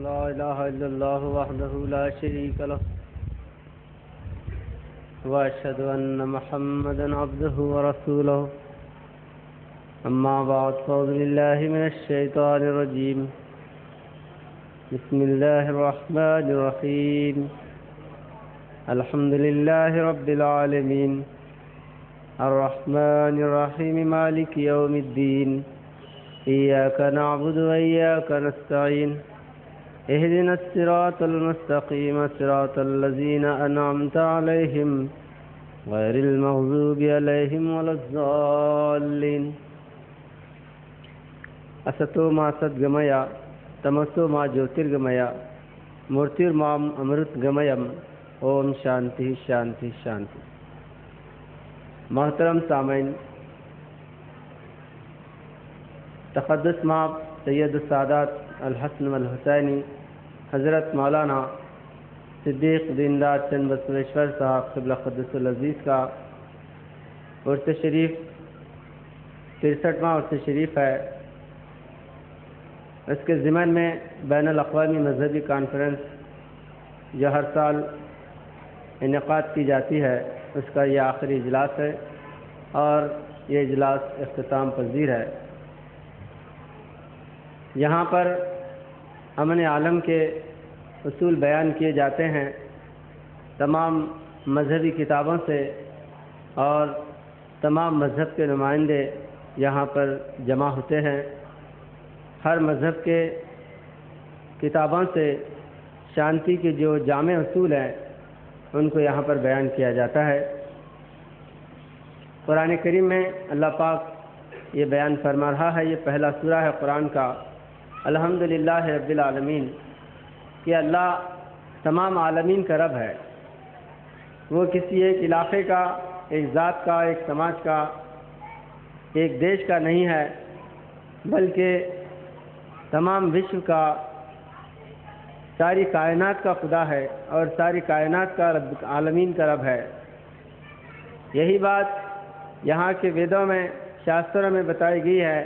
ला इलाहा इल्लल्लाह वहदहु ला शरीक लह व अशहदु अन्न मुहम्मदन अब्दुहु व रसूलुहु अम्मा बाद फ़अऊज़ु बिल्लाहि मिनश शैतानिर रजीम बिस्मिल्लाहिर रहमानिर रहीम अल्हम्दुलिल्लाहि रब्बिल आलमीन अर्रहमानिर रहीम मालिकि यौमिद्दीन इय्याका नअबुदु व इय्याका नस्तईन इहदिनस सिरातल मुस्तक़ीम सिरातल लज़ीना अनअमता अलैहिम गैरिल मग़ज़ूबि अलैहिम वलज़्ज़ालिन असतो मा सद्गमय तमसो मा ज्योतिर्गमय मूर्तिर्माम अमृतगमयम। ओम शांति शांति शांति। मोहतरम सामईन, तक़द्दुस माब सैयद सादात अल-हसन वल हुसैनी हज़रत मौलाना सिद्दीक़ दीनदार चंद बसवेश्वर साहब क़िबला क़ुद्दुसुल अज़ीज़ का उर्स शरीफ 63वां उर्स शरीफ है। इसके ज़िमन में बैनुल अक़वामी मज़हबी कॉन्फ्रेंस जो हर साल इनेक़ाद की जाती है, उसका यह आखिरी इजलास है और ये इजलास इख्तिताम पज़ीर है। यहाँ पर अमन आलम के उसूल बयान किए जाते हैं। तमाम मज़हबी किताबों से और तमाम मज़हब के नुमाइंदे यहाँ पर जमा होते हैं। हर मज़हब के किताबों से शांति के जो जामे उसूल हैं उनको यहाँ पर बयान किया जाता है। कुरान करीम में अल्लाह पाक ये बयान फरमा रहा है, ये पहला सूरा है कुरान का, अल्हम्दुलिल्लाह रब्बिल आलमीन, कि अल्लाह तमाम आलमीन का रब है। वो किसी एक इलाक़े का, एक ज़ात का, एक समाज का, एक देश का नहीं है, बल्कि तमाम विश्व का, सारी कायनात का खुदा है और सारी कायनात का रब, आलमीन का रब है। यही बात यहाँ के वेदों में, शास्त्रों में बताई गई है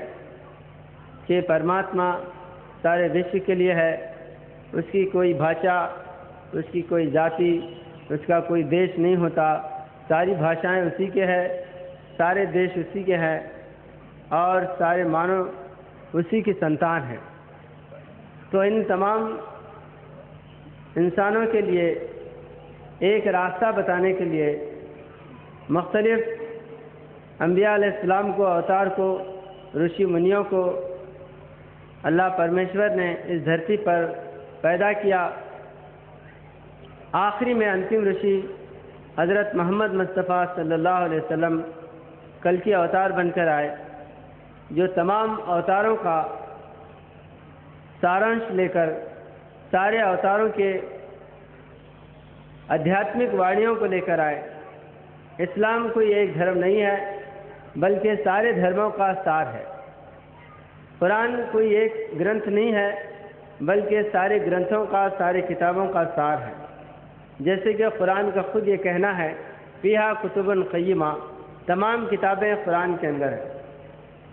कि परमात्मा सारे विश्व के लिए है। उसकी कोई भाषा, उसकी कोई जाति, उसका कोई देश नहीं होता। सारी भाषाएं उसी के हैं, सारे देश उसी के हैं और सारे मानव उसी की संतान हैं। तो इन तमाम इंसानों के लिए एक रास्ता बताने के लिए मुख्तलिफ अंबिया अलैहिस्सलाम को, अवतार को, ऋषि मुनियों को अल्लाह परमेश्वर ने इस धरती पर पैदा किया। आखिरी में अंतिम ऋषि हज़रत मोहम्मद मुस्तफ़ा सल्लल्लाहु अलैहि वसल्लम कल की अवतार बनकर आए, जो तमाम अवतारों का सारांश लेकर सारे अवतारों के आध्यात्मिक वाणियों को लेकर आए। इस्लाम कोई एक धर्म नहीं है, बल्कि सारे धर्मों का सार है। कुरान कोई एक ग्रंथ नहीं है, बल्कि सारे ग्रंथों का, सारे किताबों का सार है। जैसे कि कुरान का खुद ये कहना है, फ़ीहा कुतुबुन क़य्यिमा, तमाम किताबें कुरान के अंदर है।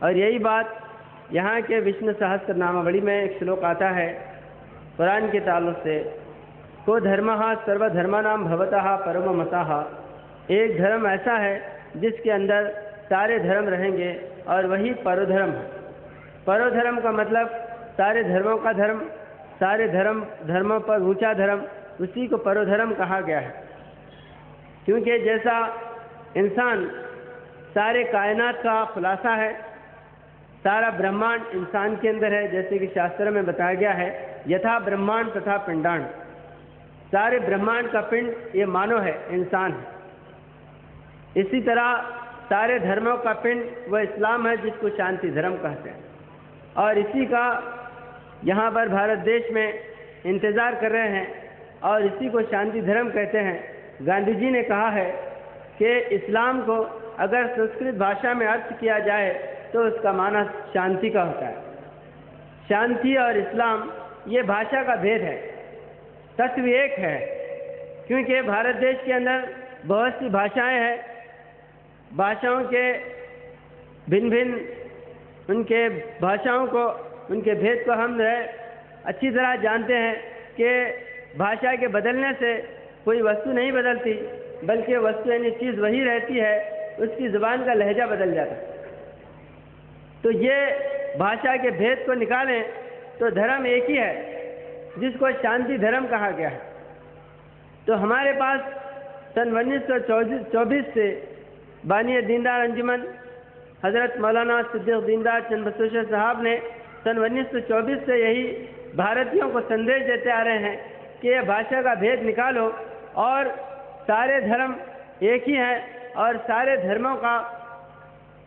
और यही बात यहाँ के विष्णु सहस्त्रनामावली में एक श्लोक आता है कुरान के ताल्लुक़ से, को धर्मः सर्वधर्माणां भवतः परमो मतः। एक धर्म ऐसा है जिसके अंदर सारे धर्म रहेंगे और वही परोधर्म है। परोधर्म का मतलब सारे धर्मों का धर्म, सारे धर्मों पर ऊंचा धर्म, उसी को परोधर्म कहा गया है। क्योंकि जैसा इंसान सारे कायनात का खुलासा है, सारा ब्रह्मांड इंसान के अंदर है, जैसे कि शास्त्र में बताया गया है, यथा ब्रह्मांड तथा पिंडांड। सारे ब्रह्मांड का पिंड ये मानव है, इंसान है। इसी तरह सारे धर्मों का पिंड वह इस्लाम है, जिसको शांति धर्म कहते हैं। और इसी का यहाँ पर भारत देश में इंतज़ार कर रहे हैं और इसी को शांति धर्म कहते हैं। गांधी जी ने कहा है कि इस्लाम को अगर संस्कृत भाषा में अर्थ किया जाए तो उसका माना शांति का होता है। शांति और इस्लाम ये भाषा का भेद है, तत्व एक है। क्योंकि भारत देश के अंदर बहुत सी भाषाएं हैं, भाषाओं के भिन्न भिन्न उनके भाषाओं को, उनके भेद को हम अच्छी तरह जानते हैं कि भाषा के बदलने से कोई वस्तु नहीं बदलती, बल्कि वस्तु यानी चीज़ वही रहती है, उसकी ज़ुबान का लहजा बदल जाता है। तो ये भाषा के भेद को निकालें तो धर्म एक ही है, जिसको शांति धर्म कहा गया है। तो हमारे पास सन 1924 से बानी दीनदयाल अंजुमन हज़रत मौलाना सिद्दीक़ दीनदयाल चंद बसवेश्वर साहब ने सन 1924 से यही भारतीयों को संदेश देते आ रहे हैं कि यह भाषा का भेद निकालो और सारे धर्म एक ही हैं और सारे धर्मों का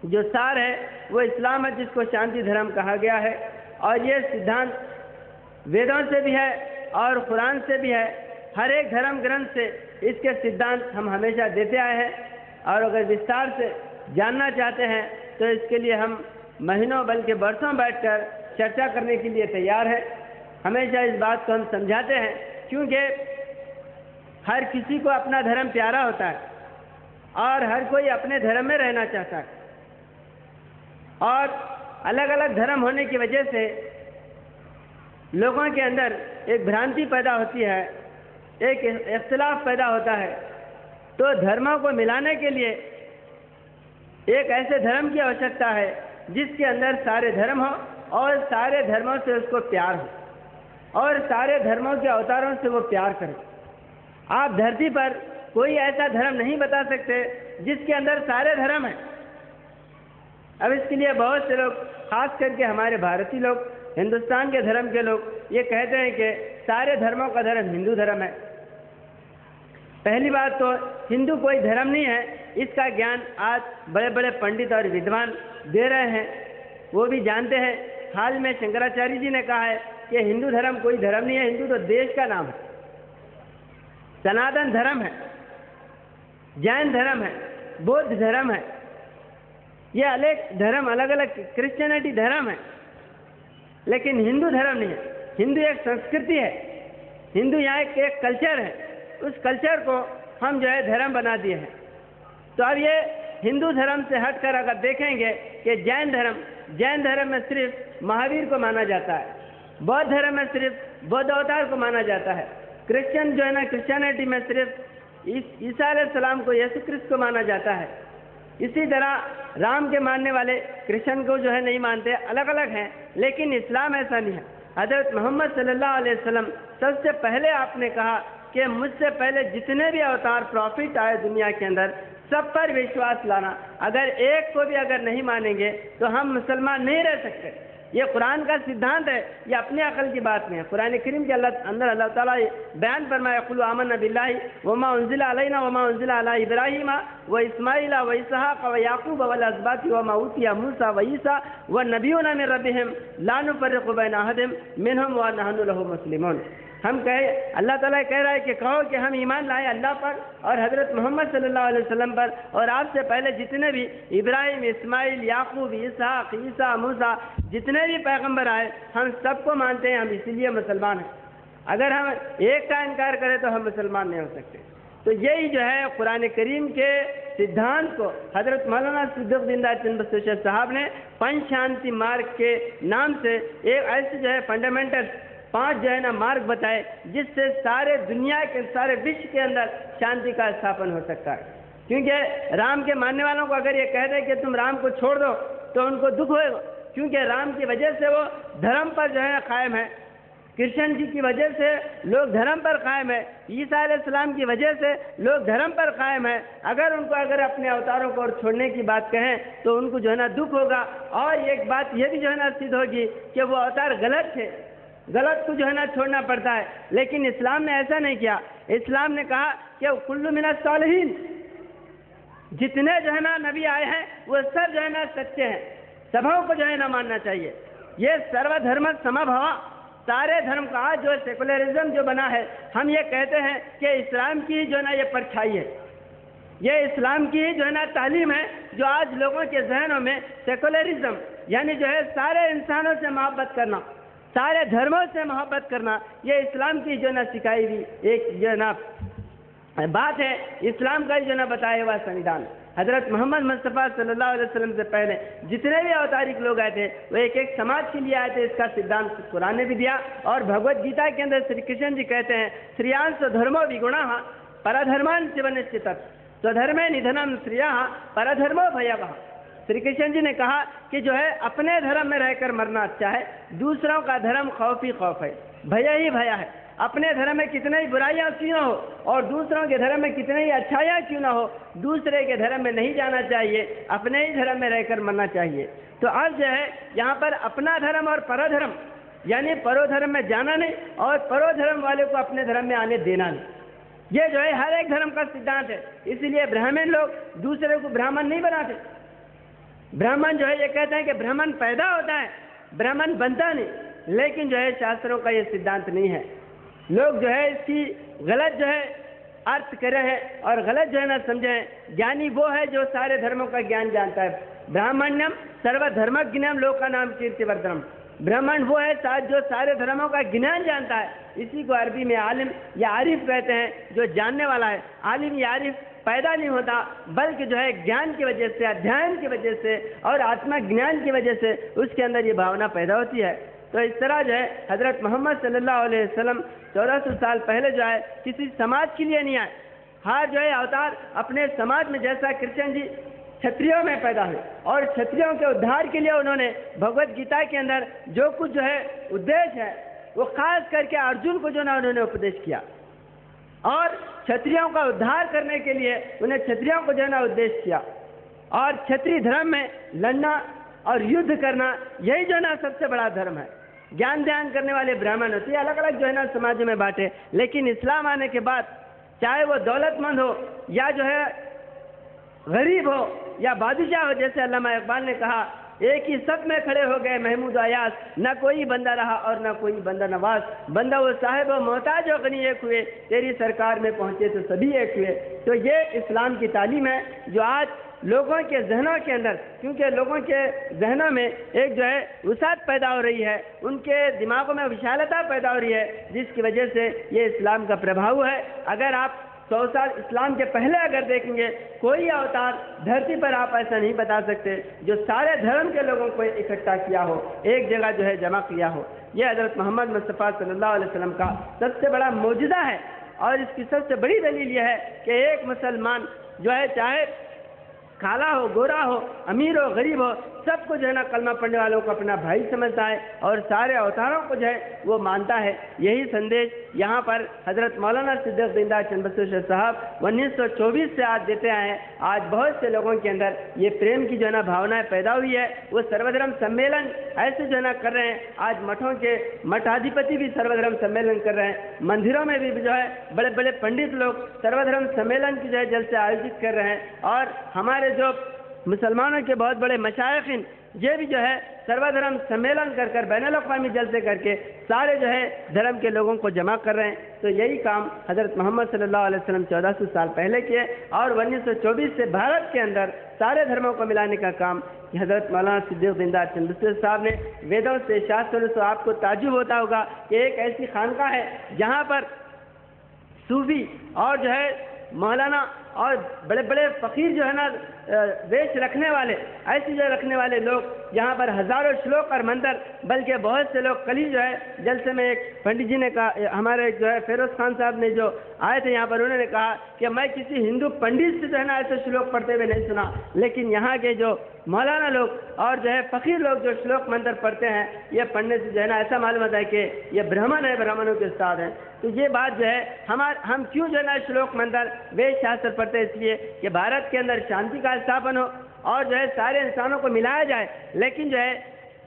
जो सार है वो इस्लाम है, जिसको शांति धर्म कहा गया है। और ये सिद्धांत वेदों से भी है और कुरान से भी है। हर एक धर्म ग्रंथ से इसके सिद्धांत हम हमेशा देते आए हैं, और अगर विस्तार से जानना चाहते हैं तो इसके लिए हम महीनों बल्कि बरसों बैठकर चर्चा करने के लिए तैयार है। हमेशा इस बात को हम समझाते हैं, क्योंकि हर किसी को अपना धर्म प्यारा होता है और हर कोई अपने धर्म में रहना चाहता है, और अलग अलग धर्म होने की वजह से लोगों के अंदर एक भ्रांति पैदा होती है, एक इख्तिलाफ पैदा होता है। तो धर्मों को मिलाने के लिए एक ऐसे धर्म की आवश्यकता है जिसके अंदर सारे धर्म हो और सारे धर्मों से उसको प्यार हो और सारे धर्मों के अवतारों से वो प्यार करे। आप धरती पर कोई ऐसा धर्म नहीं बता सकते जिसके अंदर सारे धर्म हैं। अब इसके लिए बहुत से लोग, खास करके हमारे भारतीय लोग, हिंदुस्तान के धर्म के लोग, ये कहते हैं कि सारे धर्मों का धर्म हिंदू धर्म है। पहली बात तो हिंदू कोई धर्म नहीं है, इसका ज्ञान आज बड़े बड़े पंडित और विद्वान दे रहे हैं, वो भी जानते हैं। हाल में शंकराचार्य जी ने कहा है कि हिंदू धर्म कोई धर्म नहीं है, हिंदू तो देश का नाम है। सनातन धर्म है, जैन धर्म है, बौद्ध धर्म है, ये अलग धर्म, अलग अलग क्रिश्चियनिटी धर्म है, लेकिन हिंदू धर्म नहीं है। हिंदू एक संस्कृति है, हिंदू यहाँ एक कल्चर है, उस कल्चर को हम जो है धर्म बना दिए हैं। तो अब ये हिंदू धर्म से हटकर अगर देखेंगे कि जैन धर्म में सिर्फ महावीर को माना जाता है, बौद्ध धर्म में सिर्फ बौद्ध अवतार को माना जाता है, क्रिश्चियन जो है ना, क्रिश्चियनिटी में सिर्फ ईसा अलैहिस्सलाम को, यीशु क्रिस्त को माना जाता है। इसी तरह राम के मानने वाले कृष्ण को जो है नहीं मानते, अलग अलग हैं। लेकिन इस्लाम ऐसा नहीं है। हज़रत मोहम्मद सल्लल्लाहु अलैहि वसल्लम सबसे पहले आपने कहा कि मुझसे पहले जितने भी अवतार प्रॉफिट आए दुनिया के अंदर, सब पर विश्वास लाना। अगर एक को भी अगर नहीं मानेंगे तो हम मुसलमान नहीं रह सकते। ये कुरान का सिद्धांत है, ये अपने अकल की बात नहीं है। कुरान करीम के अंदर अल्लाह ताला बयान फरमाया, कुल आमन्ना बिल्लाहि वमा उन्जिला अलैना वमा उन्जिला अला इब्राहीम व इस्माइल व इसहाक व याकूब वल अस्बात वमा ऊतिया मूसा व ईसा व नबियुना मिन रब्बिहिम ला नुफर्रिकु बैन अहदिम मिनहुम व नहनु लहु मुस्लिमून। हम कहे, अल्लाह ताला कह रहा है कि कहो कि हम ईमान लाए अल्लाह पर और हज़रत मोहम्मद सल्लल्लाहु अलैहि वसल्लम पर, और आपसे पहले जितने भी इब्राहिम, इस्माइल, याकूब, इसहाक, ईसा, मूसा, जितने भी पैगंबर आए, हम सबको मानते हैं, हम इसीलिए मुसलमान हैं। अगर हम एक का इनकार करें तो हम मुसलमान नहीं हो सकते। तो यही जो है कुरान करीम के सिद्धांत को हज़रत मौलाना सिद्दीक़ दीनदयाल चंद बसवेश्वर साहब ने पंच शांति मार्ग के नाम से एक ऐसे जो है फंडामेंटल 5 जो है ना मार्ग बताए, जिससे सारे दुनिया के, सारे विश्व के अंदर शांति का स्थापन हो सकता है। क्योंकि राम के मानने वालों को अगर ये कह दे कि तुम राम को छोड़ दो तो उनको दुख होएगा, क्योंकि राम की वजह से वो धर्म पर जो है कायम है, कृष्ण जी की वजह से लोग धर्म पर कायम है, ईसा अलैहिस्सलाम की वजह से लोग धर्म पर कायम है। अगर उनको अगर अपने अवतारों को और छोड़ने की बात कहें तो उनको जो है ना दुख होगा। और एक बात ये भी जो है ना सिद्ध होगी कि वो अवतार गलत थे, गलत को जो है ना छोड़ना पड़ता है। लेकिन इस्लाम ने ऐसा नहीं किया। इस्लाम ने कहा कि कुल्लु मिनस सालिहीन, जितने जो है ना नबी आए हैं वो सब जो है ना सच्चे हैं, सबों को जो है ना मानना चाहिए। ये सर्वधर्म समभाव, सारे धर्म का आज जो सेकुलरिज्म जो बना है, हम ये कहते हैं कि इस्लाम की जो है ना ये परछाई है, ये इस्लाम की जो है ना तालीम है, जो आज लोगों के जहनों में सेकुलरिज्म यानी जो है सारे इंसानों से मोहब्बत करना, सारे धर्मों से मोहब्बत करना, ये इस्लाम की जो ना सिखाई हुई एक जो ना बात है, इस्लाम का जो ना बताया हुआ संविधान। हज़रत मोहम्मद मुस्तफ़ा सल्लल्लाहु अलैहि वसल्लम से पहले जितने भी अवतारिक लोग आए थे वो एक एक समाज के लिए आए थे। इसका सिद्धांत कुरान ने भी दिया और भगवत गीता के अंदर श्री कृष्ण जी कहते हैं श्रियांश धर्मो विगुणः परधर्मान चिवनिश्चित स्वधर्मे निधनम श्रिया परधर्मो भयावह। श्री कृष्ण जी ने कहा कि जो है अपने धर्म में रहकर मरना अच्छा है, दूसरों का धर्म खौफ ही खौफ है, भय ही भया है। अपने धर्म में कितने ही बुराइयां क्यों ना हो और दूसरों के धर्म में कितने ही अच्छाइयाँ क्यों ना हो, दूसरे के धर्म में नहीं जाना चाहिए, अपने ही धर्म में रहकर मरना चाहिए। तो आज जो है यहाँ पर अपना धर्म और परधर्म यानी परोधर्म में जाना नहीं और परोधर्म वाले को अपने धर्म में आने देना नहीं, ये जो है हर एक धर्म का सिद्धांत है। इसलिए ब्राह्मण लोग दूसरे को ब्राह्मण नहीं बनाते। ब्राह्मण जो है ये कहते हैं कि ब्राह्मण पैदा होता है, ब्राह्मण बनता नहीं। लेकिन जो है शास्त्रों का ये सिद्धांत नहीं है। लोग जो है इसकी गलत जो है अर्थ करे हैं और गलत जो है ना समझे हैं। ज्ञानी वो है जो सारे धर्मों का ज्ञान जानता है। ब्राह्मण्यम सर्वधर्मज्ञानम लोका नाम कीर्तिवर्धनम। ब्राह्मण वो है जो सारे धर्मों का ज्ञान जानता है। इसी को अरबी में आलिम या आरिफ कहते हैं, जो जानने वाला है। आलिम या आरिफ पैदा नहीं होता बल्कि जो है ज्ञान की वजह से, अध्ययन की वजह से और आत्मा ज्ञान की वजह से उसके अंदर ये भावना पैदा होती है। तो इस तरह जो है हज़रत मोहम्मद सल्लल्लाहु अलैहि वसल्लम 1400 साल पहले जो है किसी समाज के लिए नहीं आए। हर जो है अवतार अपने समाज में, जैसा कृष्ण जी क्षत्रियों में पैदा हुए और क्षत्रियों के उद्धार के लिए उन्होंने भगवत गीता के अंदर जो कुछ जो है उद्देश्य है वो खास करके अर्जुन को जो ना उन्होंने उपदेश किया और क्षत्रियों का उद्धार करने के लिए उन्हें क्षत्रियों को जो है ना उद्देश्य किया। और क्षत्रिय धर्म में लड़ना और युद्ध करना यही जो है ना सबसे बड़ा धर्म है। ज्ञान ध्यान करने वाले ब्राह्मण होते हैं, अलग अलग जो है ना समाज में बांटे। लेकिन इस्लाम आने के बाद चाहे वो दौलतमंद हो या जो है गरीब हो या बादशाह हो, जैसे अल्लामा इकबाल ने कहा एक ही सब में खड़े हो गए महमूद अयास, न कोई बंदा रहा और न कोई बंदा नवाज। बंदा वो साहिब व मोहताज व गनी एक हुए, तेरी सरकार में पहुंचे तो सभी एक हुए। तो ये इस्लाम की तालीम है जो आज लोगों के जहनों के अंदर, क्योंकि लोगों के जहनों में एक जो है वसात पैदा हो रही है, उनके दिमागों में विशालता पैदा हो रही है, जिसकी वजह से ये इस्लाम का प्रभाव है। अगर आप 100 साल इस्लाम के पहले अगर देखेंगे, कोई अवतार धरती पर आप ऐसा नहीं बता सकते जो सारे धर्म के लोगों को इकट्ठा किया हो, एक जगह जो है जमा किया हो। यह हज़रत मोहम्मद मुस्तफ़ा सल्लल्लाहु अलैहि वसल्लम का सबसे बड़ा मौजूदा है। और इसकी सबसे बड़ी दलील यह है कि एक मुसलमान जो है चाहे काला हो, गोरा हो, अमीर हो, गरीब हो, सबको जो है ना कलमा पढ़ने वालों को अपना भाई समझता है और सारे अवतारों को जो है वो मानता है। यही संदेश यहाँ पर हज़रत मौलाना सिद्दीक़ ज़िंदा चंद बख्शी साहब 1924 से आज देते आए हैं। आज बहुत से लोगों के अंदर ये प्रेम की जो है ना भावनाएं पैदा हुई है। वो सर्वधर्म सम्मेलन ऐसे जो है ना कर रहे हैं। आज मठों के मठाधिपति भी सर्वधर्म सम्मेलन कर रहे हैं। मंदिरों में भी जो है बड़े बड़े पंडित लोग सर्वधर्म सम्मेलन की जो है जलसे आयोजित कर रहे हैं। और हमारे जो मुसलमानों के बहुत बड़े मशाइखिन ये भी जो है सर्वधर्म सम्मेलन कर कर बैनुल अक़वामी जलसे करके सारे जो है धर्म के लोगों को जमा कर रहे हैं। तो यही काम हज़रत मोहम्मद सल्लल्लाहु अलैहि वसल्लम 1400 साल पहले किए और 1924 से भारत के अंदर सारे धर्मों को मिलाने का काम हज़रत मौलाना सिद्दीक़ ज़िंदा चंद बख्शी साहब ने वेदों से, शास्त्रों से। आपको ताज्जुब होता होगा कि एक ऐसी खानका है जहाँ पर सूफी और जो है मौलाना और बड़े बड़े फ़कीर जो है ना वेश रखने वाले, ऐसे जो रखने वाले लोग, यहाँ पर हज़ारों श्लोक और मंत्र, बल्कि बहुत से लोग। कल ही जो है जलसे में एक पंडित जी ने कहा, हमारे जो है फिरोज़ खान साहब ने जो आए थे यहाँ पर, उन्होंने कहा कि मैं किसी हिंदू पंडित से जो है ना ऐसे श्लोक पढ़ते हुए नहीं सुना, लेकिन यहाँ के जो मौलाना लोग और जो है फ़कीर लोग जो श्लोक मंत्र पढ़ते हैं, ये पढ़ने से जो है ना ऐसा मालूम होता है कि ये ब्राह्मण है, ब्राह्मणों के उस्ताद हैं। तो ये बात जो है हम क्यों जो है ना श्लोक मंत्र वेद शास्त्र पढ़ते हैं, इसलिए कि भारत के अंदर शांति का स्थापन हो और जो है सारे इंसानों को मिलाया जाए। लेकिन जो है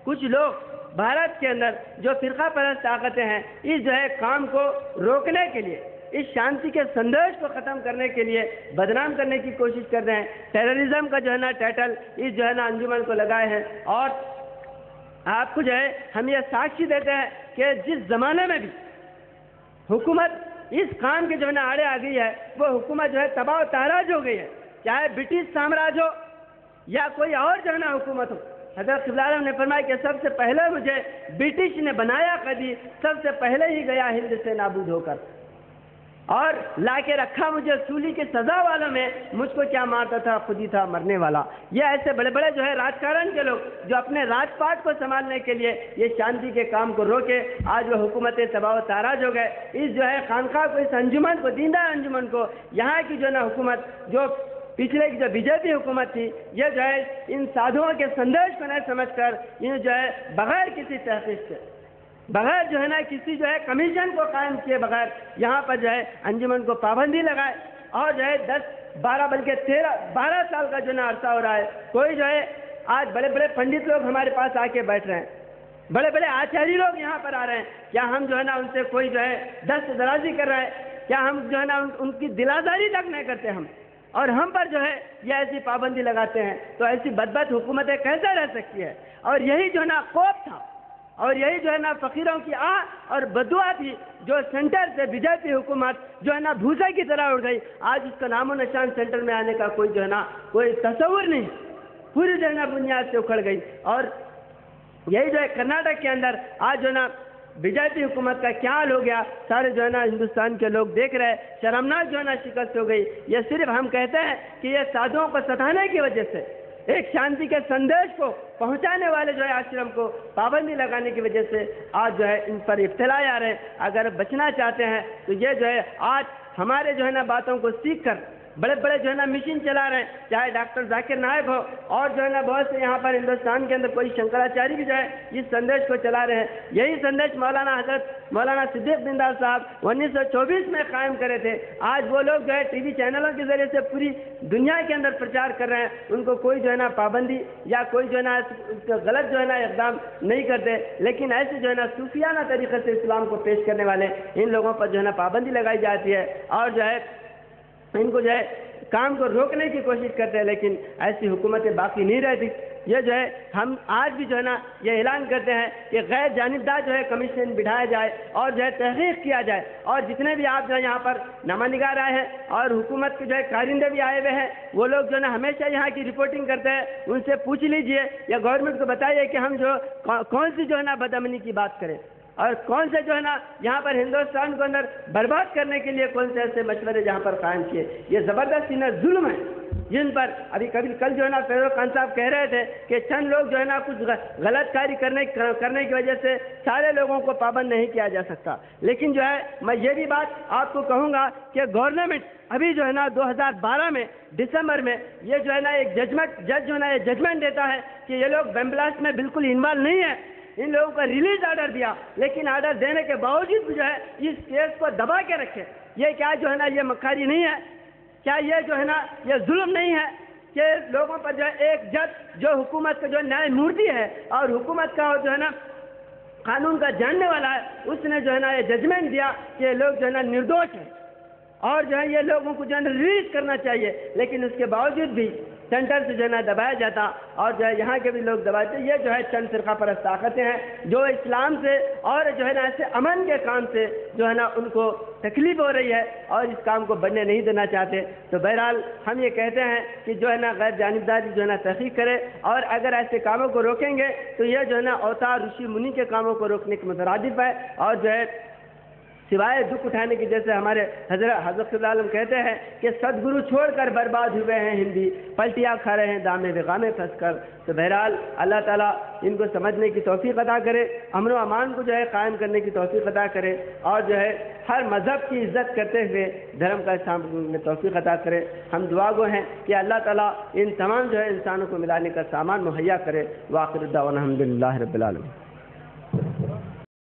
कुछ लोग भारत के अंदर जो फिरका परस्त ताकतें हैं, इस जो है काम को रोकने के लिए, इस शांति के संदेश को ख़त्म करने के लिए बदनाम करने की कोशिश कर रहे हैं। टेररिज्म का जो है ना टाइटल इस जो है ना अंजुमन को लगाए हैं। और आपको जो है हम ये साक्षी देते हैं कि जिस ज़माने में भी हुकूमत इस काम के जो है ना आड़े आ गई है, वो हुकूमत जो है तबाह ताराज हो गई है। चाहे ब्रिटिश साम्राज्य हो या कोई और जो है ना हुकूमत हो। हज़रत क़िबला आलम ने फरमाया कि सबसे पहले मुझे ब्रिटिश ने बनाया, कभी सबसे पहले ही गया हिंद से नाबूद होकर। और ला के रखा मुझे सूली की सजा वालों में, मुझको क्या मारता था, खुद ही था मरने वाला। ये ऐसे बड़े बड़े जो है राजकारण के लोग जो अपने राजपाट को संभालने के लिए ये शांति के काम को रोके, आज वो हुकूमत तबाह ताराज हो गए। इस जो है खानका को, इस अंजुमन को, दीनदार अंजुमन को, यहाँ की जो ना हुकूमत, जो पिछले की जो बीजेपी हुकूमत थी, ये जो है इन साधुओं के संदेश को नहीं समझकर इन जो है बगैर किसी तहकीक से, बगैर जो है ना किसी जो है कमीशन को कायम किए बगैर यहाँ पर जो है अंजुमन को पाबंदी लगाए, और जो है 10-12 बल्कि 13-12 साल का जो ना अरसा हो रहा है, कोई जो है आज बड़े बड़े पंडित लोग हमारे पास आके बैठ रहे हैं, बड़े बड़े आचार्य लोग यहाँ पर आ रहे हैं, क्या हम जो है ना उनसे कोई जो है दस्तदराजी कर रहे हैं? क्या हम जो है ना उनकी दिलादारी तक नहीं करते हम, और हम पर जो है ये ऐसी पाबंदी लगाते हैं? तो ऐसी बदबद हुकूमतें कैसे रह सकती है? और यही जो है ना कोप था, और यही जो है ना फकीरों की और बदुआ थी, जो सेंटर से बीजेपी हुकूमत जो है ना भूसा की तरह उड़ गई। आज उसका नामो निशान सेंटर में आने का कोई जो है ना कोई तस्वुर नहीं, पूरी जो है ना बुनियाद से उखड़ गई। और यही जो है कर्नाटक के अंदर आज जो है ना बीजेपी हुकूमत का क्या हाल हो गया, सारे जो है ना हिंदुस्तान के लोग देख रहे हैं, शर्मनाक जो है ना शिकस्त हो गई। ये सिर्फ हम कहते हैं कि ये साधुओं को सताने की वजह से, एक शांति के संदेश को पहुंचाने वाले जो है आश्रम को पाबंदी लगाने की वजह से आज जो है इन पर इब्तिलाए आ रहे हैं। अगर बचना चाहते हैं तो ये जो है आज हमारे जो है ना बातों को सीख कर बड़े बड़े जो है ना मिशन चला रहे हैं, चाहे डॉक्टर जाकिर नायक हो, और जो है ना बहुत से यहाँ पर हिंदुस्तान के अंदर कोई शंकराचार्य भी जो है इस संदेश को चला रहे हैं। यही संदेश मौलाना सिद्दीक बिंदास साहब 1924 में कायम करे थे। आज वो लोग जो है टीवी चैनलों के जरिए से पूरी दुनिया के अंदर प्रचार कर रहे हैं। उनको कोई जो है ना पाबंदी या कोई जो है ना गलत जो है ना इक़दाम नहीं करते, लेकिन ऐसे जो है ना सूफियाना तरीके से इस्लाम को पेश करने वाले इन लोगों पर जो है ना पाबंदी लगाई जाती है, और जो है इनको जो है काम को रोकने की कोशिश करते हैं। लेकिन ऐसी हुकूमतें बाकी नहीं रहती। ये जो है हम आज भी जो है ना ये ऐलान करते हैं कि गैर जानिबदार जो है कमीशन बिठाया जाए और जो है तहकीक किया जाए, और जितने भी आप जो है यहाँ पर नमानिगार आए हैं और हुकूमत के जो है कारिंदे भी आए हुए हैं, वो लोग जो है ना हमेशा यहाँ की रिपोर्टिंग करते हैं, उनसे पूछ लीजिए या गवर्नमेंट को बताइए कि हम जो कौन सी जो है ना बदअमनी की बात करें, और कौन से जो है ना यहाँ पर हिंदुस्तान को अंदर बर्बाद करने के लिए कौन से ऐसे मशवरे जहाँ पर कायम किए। ये ज़बरदस्त ना जुल्म है जिन पर अभी कल जो है ना फैरोज खान साहब कह रहे थे कि चंद लोग जो है ना कुछ गलत कार्य करने की वजह से सारे लोगों को पाबंद नहीं किया जा सकता। लेकिन जो है मैं ये भी बात आपको कहूँगा कि गवर्नमेंट अभी जो है ना 2012 में दिसंबर में ये जो है ना एक जज जो है ना ये जजमेंट देता है कि ये लोग बम ब्लास्ट में बिल्कुल इन्वॉल्व नहीं है। इन लोगों का रिलीज ऑर्डर दिया, लेकिन ऑर्डर देने के बावजूद जो है इस केस को दबा के रखे। ये क्या जो है ना ये मक्कारी नहीं है? क्या ये जो है ना ये जुल्म नहीं है कि लोगों पर जो है एक जज जो हुकूमत का जो न्यायमूर्ति है और हुकूमत का जो है ना कानून का जानने वाला है, उसने जो है ना ये जजमेंट दिया कि ये लोग जो है ना निर्दोष है और जो है ये लोगों को जो है ना रिलीज करना चाहिए, लेकिन उसके बावजूद भी सेंटर से जो है ना दबाया जाता और जो है यहाँ के भी लोग दबाते। ये जो है चंद फिरका परस्त ताकतें हैं जो इस्लाम से और जो है ना ऐसे अमन के काम से जो है ना उनको तकलीफ हो रही है और इस काम को बढ़ने नहीं देना चाहते। तो बहरहाल हम ये कहते हैं कि जो है ना गैर जानिबदारी जो है ना तहकीक करे, और अगर ऐसे कामों को रोकेंगे तो ये जो है ना अवतार ऋषि मुनि के कामों को रोकने के मुतरादिफ है। और जो है सिवाय दुख उठाने की, जैसे हमारे हज़रत आलम कहते हैं कि सदगुरु छोड़कर बर्बाद हुए हैं हिंदी, पलटियाँ खा रहे हैं दामे बेगामे फंस कर। तो बहरहाल अल्लाह ताला इनको समझने की तौफीक अता करे, अमन व अमान को जो है कायम करने की तौफीक अता करे, और जो है हर मज़हब की इज़्ज़त करते हुए धर्म का सामने तौफीक अता करे। हम दुआ गो हैं कि अल्लाह ताला इन तमाम जो है इंसानों को मिलाने का सामान मुहैया करे। वाखिर दावाना अल्हम्दुलिल्लाहि रब्बिल आलमीन।